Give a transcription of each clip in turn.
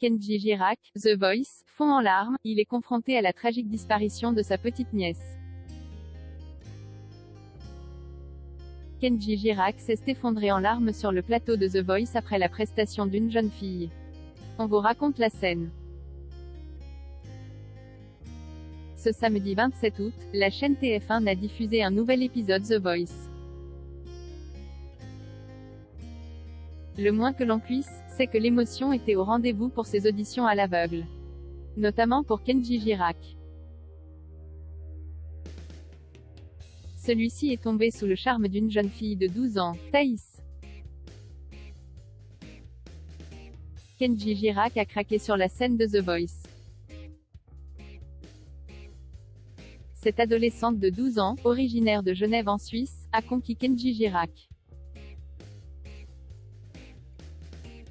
Kenji Girac, The Voice, fond en larmes, il est confronté à la tragique disparition de sa petite nièce. Kenji Girac s'est effondré en larmes sur le plateau de The Voice après la prestation d'une jeune fille. On vous raconte la scène. Ce samedi 27 août, la chaîne TF1 a diffusé un nouvel épisode The Voice. Le moins que l'on puisse, c'est que l'émotion était au rendez-vous pour ces auditions à l'aveugle. Notamment pour Kenji Girac. Celui-ci est tombé sous le charme d'une jeune fille de 12 ans, Thaïs. Kenji Girac a craqué sur la scène de The Voice. Cette adolescente de 12 ans, originaire de Genève en Suisse, a conquis Kenji Girac.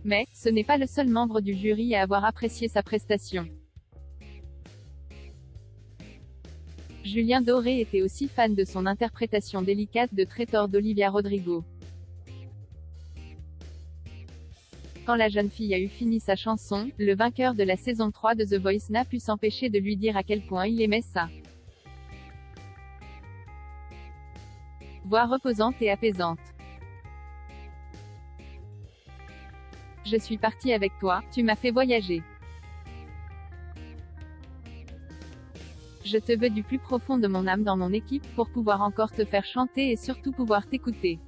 Mais, ce n'est pas le seul membre du jury à avoir apprécié sa prestation. Julien Doré était aussi fan de son interprétation délicate de Traitor d'Olivia Rodrigo. Quand la jeune fille a eu fini sa chanson, le vainqueur de la saison 3 de The Voice n'a pu s'empêcher de lui dire à quel point il aimait ça. Voix reposante et apaisante. Je suis partie avec toi, tu m'as fait voyager. Je te veux du plus profond de mon âme dans mon équipe, pour pouvoir encore te faire chanter et surtout pouvoir t'écouter.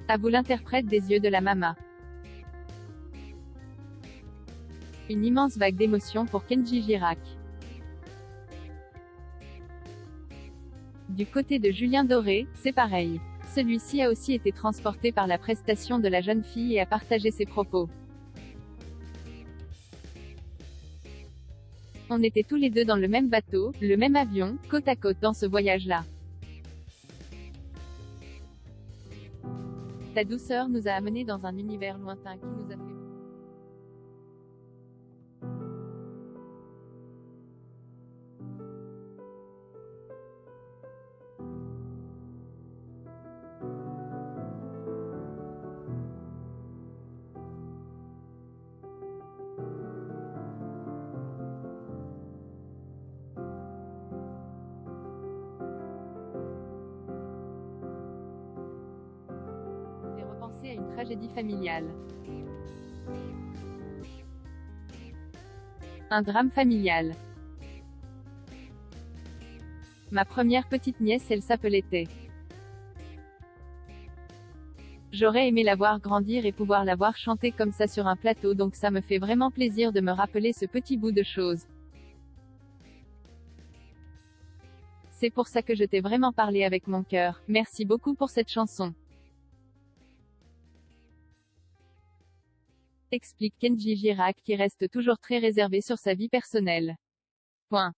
À vous l'interprète des yeux de la Mama. Une immense vague d'émotion pour Kenji Girac. Du côté de Julien Doré, c'est pareil. Celui-ci a aussi été transporté par la prestation de la jeune fille et a partagé ses propos. On était tous les deux dans le même bateau, le même avion, côte à côte dans ce voyage-là. Ta douceur nous a amenés dans un univers lointain qui nous a fait... Repenser à une tragédie familiale. Un drame familial. Ma première petite nièce, elle s'appelait Thé. J'aurais aimé la voir grandir et pouvoir la voir chanter comme ça sur un plateau, donc ça me fait vraiment plaisir de me rappeler ce petit bout de choses. C'est pour ça que je t'ai vraiment parlé avec mon cœur. Merci beaucoup pour cette chanson. Explique Kenji Girac qui reste toujours très réservé sur sa vie personnelle. Point.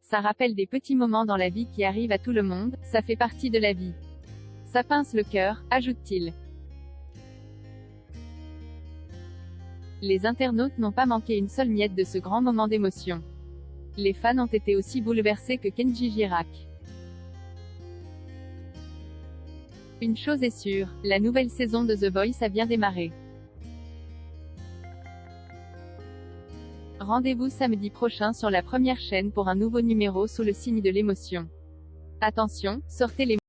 Ça rappelle des petits moments dans la vie qui arrivent à tout le monde, ça fait partie de la vie. Ça pince le cœur, ajoute-t-il. Les internautes n'ont pas manqué une seule miette de ce grand moment d'émotion. Les fans ont été aussi bouleversés que Kenji Girac. Une chose est sûre, la nouvelle saison de The Voice a bien démarré. Rendez-vous samedi prochain sur la première chaîne pour un nouveau numéro sous le signe de l'émotion. Attention, sortez les